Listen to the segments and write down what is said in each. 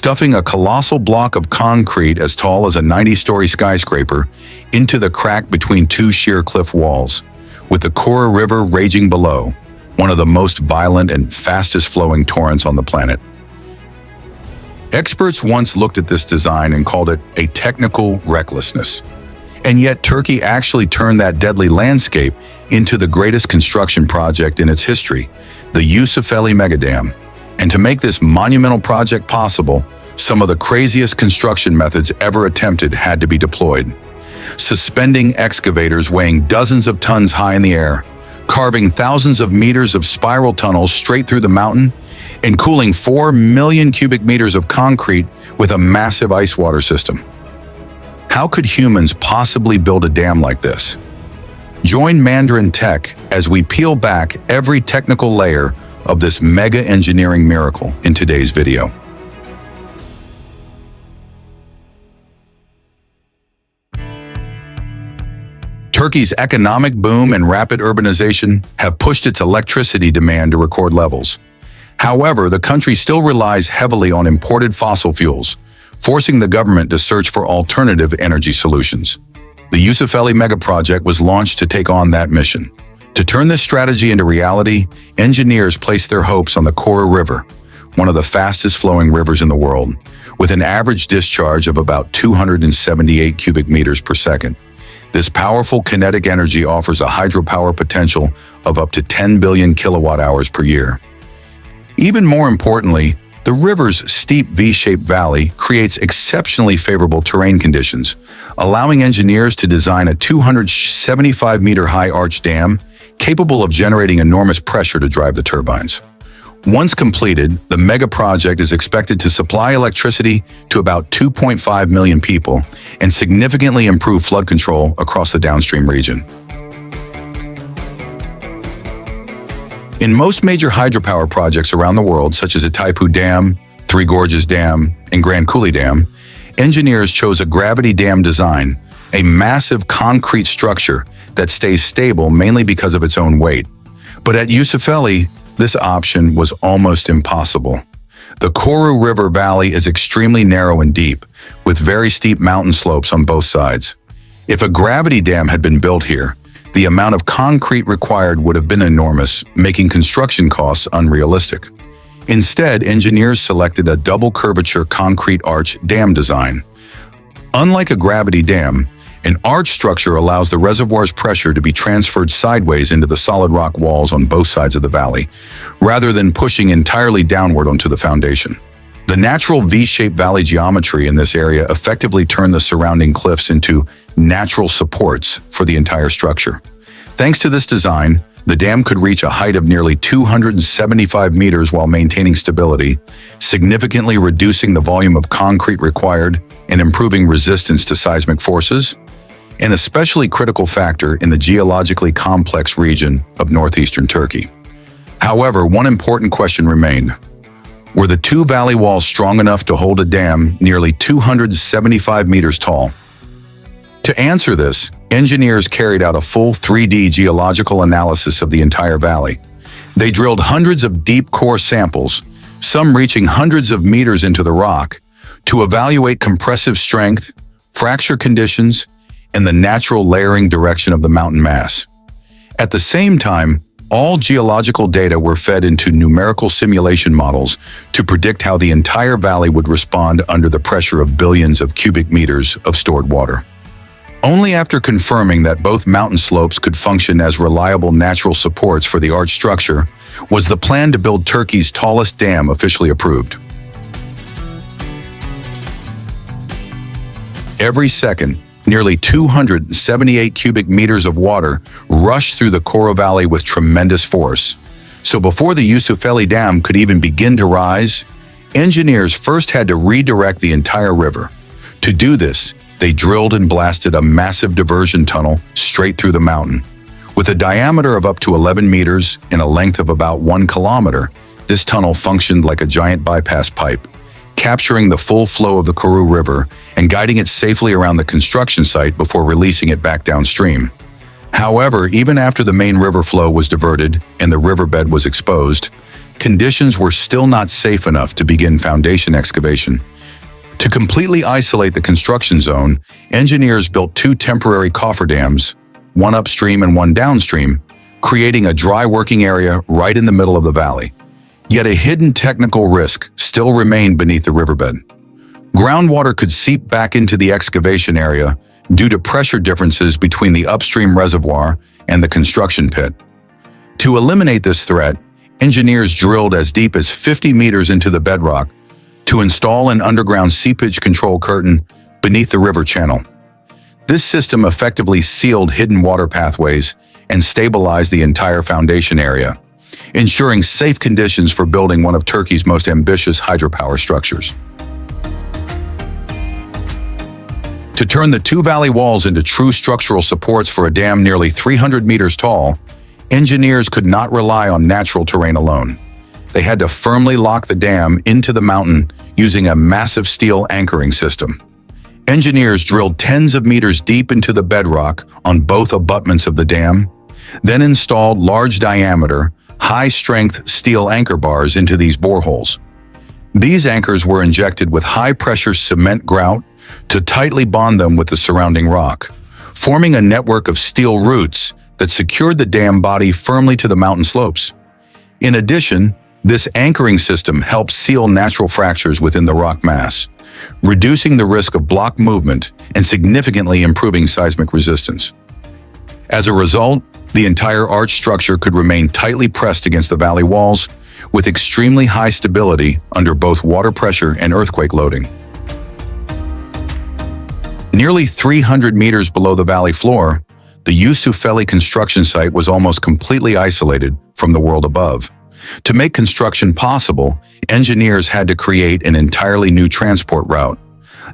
stuffing a colossal block of concrete as tall as a 90-story skyscraper into the crack between two sheer cliff walls, with the Kura River raging below, one of the most violent and fastest-flowing torrents on the planet. Experts once looked at this design and called it a technical recklessness. And yet Turkey actually turned that deadly landscape into the greatest construction project in its history, the Yusufeli Dam. And to make this monumental project possible, some of the craziest construction methods ever attempted had to be deployed. Suspending excavators weighing dozens of tons high in the air, carving thousands of meters of spiral tunnels straight through the mountain, and cooling 4 million cubic meters of concrete with a massive ice water system. How could humans possibly build a dam like this? Join Mandarin Tech as we peel back every technical layer of this mega engineering miracle in today's video. Turkey's economic boom and rapid urbanization have pushed its electricity demand to record levels. However, the country still relies heavily on imported fossil fuels, forcing the government to search for alternative energy solutions. The Yusufeli megaproject was launched to take on that mission. To turn this strategy into reality, engineers placed their hopes on the Kura River, one of the fastest-flowing rivers in the world, with an average discharge of about 278 cubic meters per second. This powerful kinetic energy offers a hydropower potential of up to 10 billion kilowatt-hours per year. Even more importantly, the river's steep V-shaped valley creates exceptionally favorable terrain conditions, allowing engineers to design a 275-meter-high arch dam capable of generating enormous pressure to drive the turbines. Once completed, the mega project is expected to supply electricity to about 2.5 million people and significantly improve flood control across the downstream region. In most major hydropower projects around the world, such as Itaipu Dam, Three Gorges Dam, and Grand Coulee Dam, engineers chose a gravity dam design, a massive concrete structure that stays stable mainly because of its own weight. But at Yusufeli, this option was almost impossible. The Kura River Valley is extremely narrow and deep, with very steep mountain slopes on both sides. If a gravity dam had been built here, the amount of concrete required would have been enormous, making construction costs unrealistic. Instead, engineers selected a double curvature concrete arch dam design. Unlike a gravity dam, an arch structure allows the reservoir's pressure to be transferred sideways into the solid rock walls on both sides of the valley, rather than pushing entirely downward onto the foundation. The natural V-shaped valley geometry in this area effectively turned the surrounding cliffs into natural supports for the entire structure. Thanks to this design, the dam could reach a height of nearly 275 meters while maintaining stability, significantly reducing the volume of concrete required and improving resistance to seismic forces, an especially critical factor in the geologically complex region of northeastern Turkey. However, one important question remained. Were the two valley walls strong enough to hold a dam nearly 275 meters tall? To answer this, engineers carried out a full 3D geological analysis of the entire valley. They drilled hundreds of deep core samples, some reaching hundreds of meters into the rock, to evaluate compressive strength, fracture conditions, and the natural layering direction of the mountain mass. At the same time, all geological data were fed into numerical simulation models to predict how the entire valley would respond under the pressure of billions of cubic meters of stored water. Only after confirming that both mountain slopes could function as reliable natural supports for the arch structure was the plan to build Turkey's tallest dam officially approved. Every second, nearly 278 cubic meters of water rushed through the Kura Valley with tremendous force. So before the Yusufeli Dam could even begin to rise, engineers first had to redirect the entire river. To do this, they drilled and blasted a massive diversion tunnel straight through the mountain. With a diameter of up to 11 meters and a length of about 1 kilometer, this tunnel functioned like a giant bypass pipe, capturing the full flow of the Kura River and guiding it safely around the construction site before releasing it back downstream. However, even after the main river flow was diverted and the riverbed was exposed, conditions were still not safe enough to begin foundation excavation, To completely isolate the construction zone, engineers built two temporary cofferdams, one upstream and one downstream, creating a dry working area right in the middle of the valley. Yet a hidden technical risk still remained beneath the riverbed. Groundwater could seep back into the excavation area due to pressure differences between the upstream reservoir and the construction pit. To eliminate this threat, engineers drilled as deep as 50 meters into the bedrock to install an underground seepage control curtain beneath the river channel. This system effectively sealed hidden water pathways and stabilized the entire foundation area, ensuring safe conditions for building one of Turkey's most ambitious hydropower structures. To turn the two valley walls into true structural supports for a dam nearly 300 meters tall, engineers could not rely on natural terrain alone. They had to firmly lock the dam into the mountain using a massive steel anchoring system. Engineers drilled tens of meters deep into the bedrock on both abutments of the dam, then installed large-diameter, high-strength steel anchor bars into these boreholes. These anchors were injected with high-pressure cement grout to tightly bond them with the surrounding rock, forming a network of steel roots that secured the dam body firmly to the mountain slopes. In addition, this anchoring system helped seal natural fractures within the rock mass, reducing the risk of block movement and significantly improving seismic resistance. As a result, the entire arch structure could remain tightly pressed against the valley walls, with extremely high stability under both water pressure and earthquake loading. Nearly 300 meters below the valley floor, the Yusufeli construction site was almost completely isolated from the world above. To make construction possible, engineers had to create an entirely new transport route,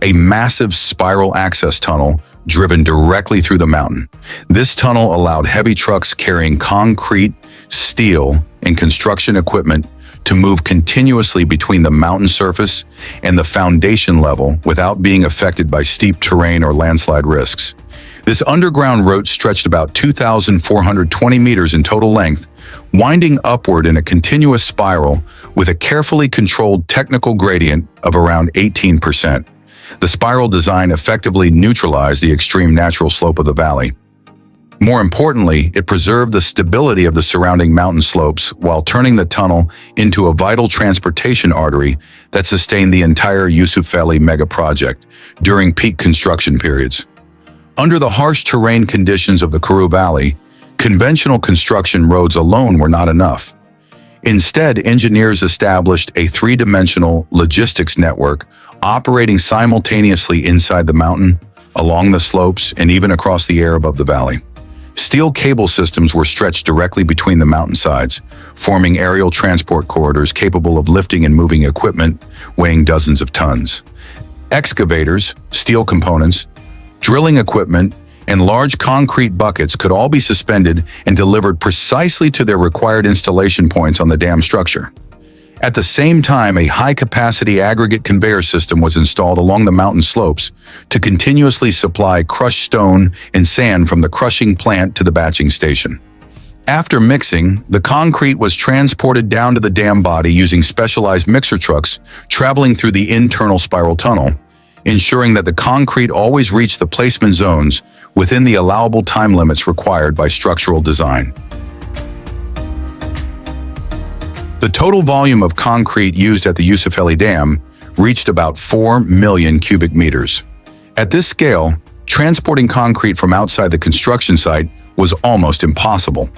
a massive spiral access tunnel driven directly through the mountain. This tunnel allowed heavy trucks carrying concrete, steel, and construction equipment to move continuously between the mountain surface and the foundation level without being affected by steep terrain or landslide risks. This underground route stretched about 2,420 meters in total length, winding upward in a continuous spiral with a carefully controlled technical gradient of around 18%. The spiral design effectively neutralized the extreme natural slope of the valley. More importantly, it preserved the stability of the surrounding mountain slopes while turning the tunnel into a vital transportation artery that sustained the entire Yusufeli megaproject during peak construction periods. Under the harsh terrain conditions of the Karoo Valley, conventional construction roads alone were not enough. Instead, engineers established a three-dimensional logistics network operating simultaneously inside the mountain, along the slopes, and even across the air above the valley. Steel cable systems were stretched directly between the mountainsides, forming aerial transport corridors capable of lifting and moving equipment weighing dozens of tons. Excavators, steel components, drilling equipment, and large concrete buckets could all be suspended and delivered precisely to their required installation points on the dam structure. At the same time, a high-capacity aggregate conveyor system was installed along the mountain slopes to continuously supply crushed stone and sand from the crushing plant to the batching station. After mixing, the concrete was transported down to the dam body using specialized mixer trucks traveling through the internal spiral tunnel, ensuring that the concrete always reached the placement zones within the allowable time limits required by structural design. The total volume of concrete used at the Yusufeli Dam reached about 4 million cubic meters. At this scale, transporting concrete from outside the construction site was almost impossible.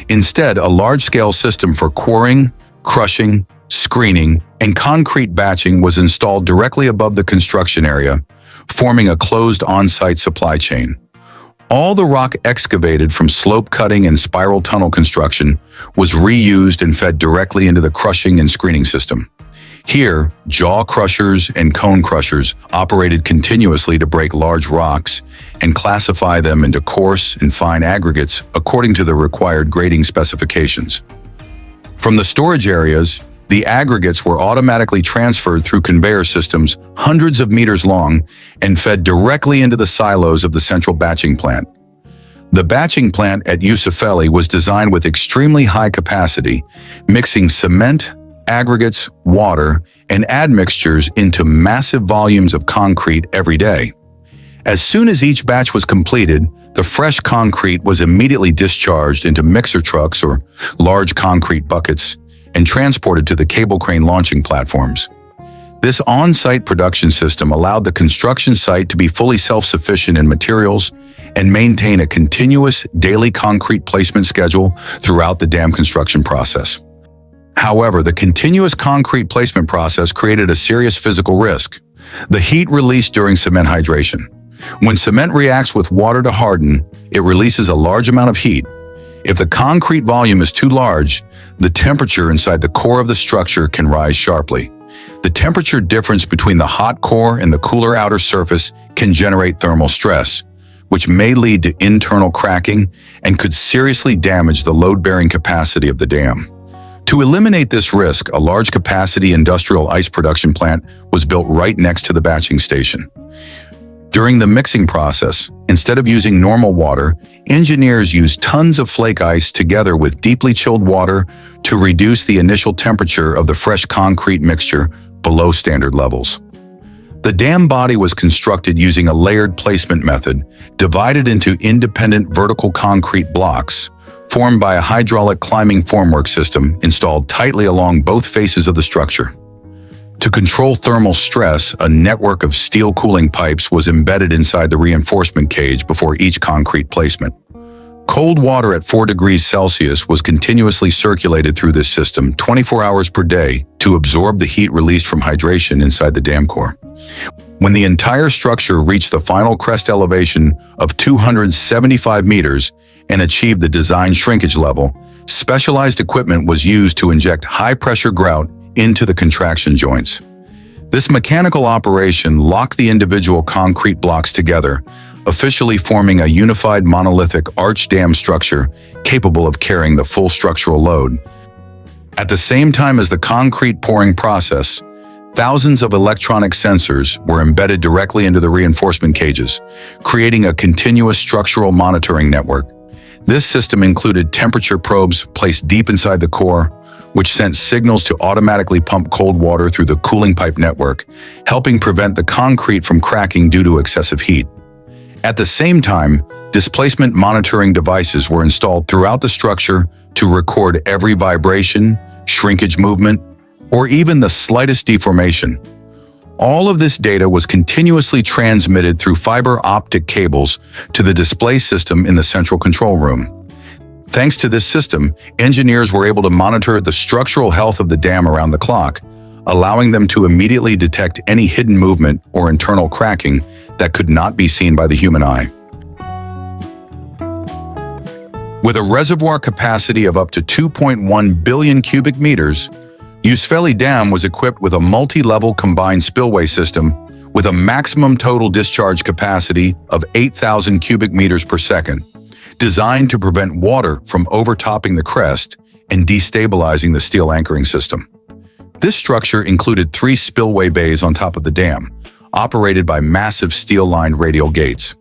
Instead, a large-scale system for quarrying, crushing, screening, and concrete batching was installed directly above the construction area, forming a closed on-site supply chain. All the rock excavated from slope cutting and spiral tunnel construction was reused and fed directly into the crushing and screening system. Here, jaw crushers and cone crushers operated continuously to break large rocks and classify them into coarse and fine aggregates according to the required grading specifications. From the storage areas, the aggregates were automatically transferred through conveyor systems hundreds of meters long and fed directly into the silos of the central batching plant. The batching plant at Yusufeli was designed with extremely high capacity, mixing cement, aggregates, water, and admixtures into massive volumes of concrete every day. As soon as each batch was completed, the fresh concrete was immediately discharged into mixer trucks or large concrete buckets and transported to the cable crane launching platforms. This on-site production system allowed the construction site to be fully self-sufficient in materials and maintain a continuous daily concrete placement schedule throughout the dam construction process. However, the continuous concrete placement process created a serious physical risk: the heat released during cement hydration. When cement reacts with water to harden, it releases a large amount of heat. If the concrete volume is too large, the temperature inside the core of the structure can rise sharply. The temperature difference between the hot core and the cooler outer surface can generate thermal stress, which may lead to internal cracking and could seriously damage the load-bearing capacity of the dam. To eliminate this risk, a large-capacity industrial ice production plant was built right next to the batching station. During the mixing process, instead of using normal water, engineers used tons of flake ice together with deeply chilled water to reduce the initial temperature of the fresh concrete mixture below standard levels. The dam body was constructed using a layered placement method, divided into independent vertical concrete blocks, formed by a hydraulic climbing formwork system installed tightly along both faces of the structure. To control thermal stress, a network of steel cooling pipes was embedded inside the reinforcement cage before each concrete placement. Cold water at 4 degrees Celsius was continuously circulated through this system 24 hours per day to absorb the heat released from hydration inside the dam core. When the entire structure reached the final crest elevation of 275 meters and achieved the design shrinkage level, specialized equipment was used to inject high-pressure grout into the contraction joints. This mechanical operation locked the individual concrete blocks together, officially forming a unified monolithic arch dam structure capable of carrying the full structural load. At the same time as the concrete pouring process, thousands of electronic sensors were embedded directly into the reinforcement cages, creating a continuous structural monitoring network. This system included temperature probes placed deep inside the core, which sent signals to automatically pump cold water through the cooling pipe network, helping prevent the concrete from cracking due to excessive heat. At the same time, displacement monitoring devices were installed throughout the structure to record every vibration, shrinkage movement, or even the slightest deformation. All of this data was continuously transmitted through fiber optic cables to the display system in the central control room. Thanks to this system, engineers were able to monitor the structural health of the dam around the clock, allowing them to immediately detect any hidden movement or internal cracking that could not be seen by the human eye. With a reservoir capacity of up to 2.1 billion cubic meters, Yusufeli Dam was equipped with a multi-level combined spillway system with a maximum total discharge capacity of 8,000 cubic meters per second, designed to prevent water from overtopping the crest and destabilizing the steel anchoring system. This structure included 3 spillway bays on top of the dam, operated by massive steel-lined radial gates.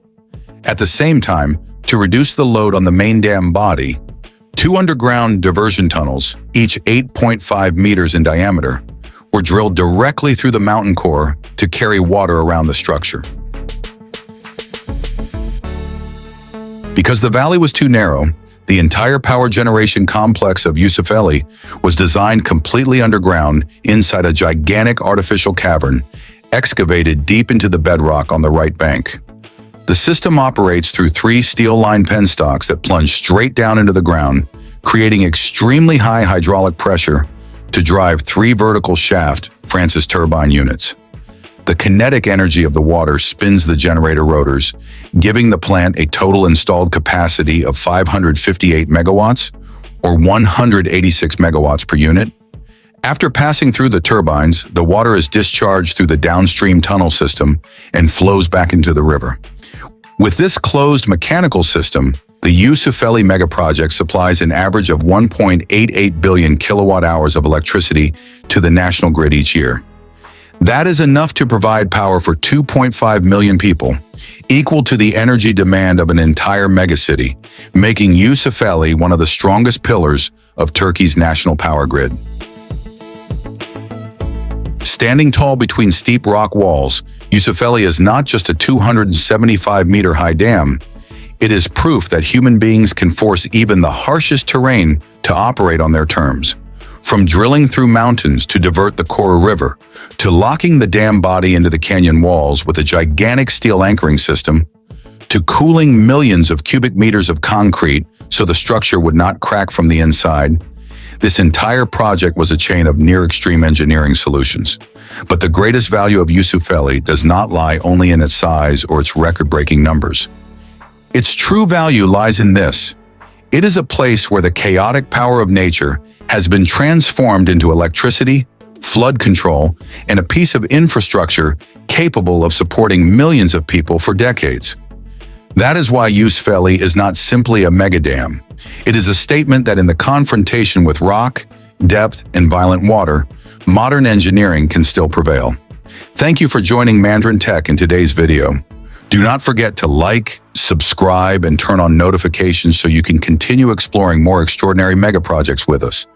At the same time, to reduce the load on the main dam body, 2 underground diversion tunnels, each 8.5 meters in diameter, were drilled directly through the mountain core to carry water around the structure. Because the valley was too narrow, the entire power generation complex of Yusufeli was designed completely underground inside a gigantic artificial cavern excavated deep into the bedrock on the right bank. The system operates through 3 steel-lined penstocks that plunge straight down into the ground, creating extremely high hydraulic pressure to drive 3 vertical shaft Francis turbine units. The kinetic energy of the water spins the generator rotors, giving the plant a total installed capacity of 558 megawatts, or 186 megawatts per unit. After passing through the turbines, the water is discharged through the downstream tunnel system and flows back into the river. With this closed mechanical system, the Yusufeli megaproject supplies an average of 1.88 billion kilowatt-hours of electricity to the national grid each year. That is enough to provide power for 2.5 million people, equal to the energy demand of an entire megacity, making Yusufeli one of the strongest pillars of Turkey's national power grid. Standing tall between steep rock walls, Yusufeli is not just a 275-meter-high dam. It is proof that human beings can force even the harshest terrain to operate on their terms. From drilling through mountains to divert the Kora River, to locking the dam body into the canyon walls with a gigantic steel anchoring system, to cooling millions of cubic meters of concrete so the structure would not crack from the inside, this entire project was a chain of near-extreme engineering solutions. But the greatest value of Yusufeli does not lie only in its size or its record-breaking numbers. Its true value lies in this. It is a place where the chaotic power of nature has been transformed into electricity, flood control, and a piece of infrastructure capable of supporting millions of people for decades. That is why Yusufeli is not simply a megadam. It is a statement that in the confrontation with rock, depth, and violent water, modern engineering can still prevail. Thank you for joining Mandarin Tech in today's video. Do not forget to like, subscribe, and turn on notifications so you can continue exploring more extraordinary mega projects with us.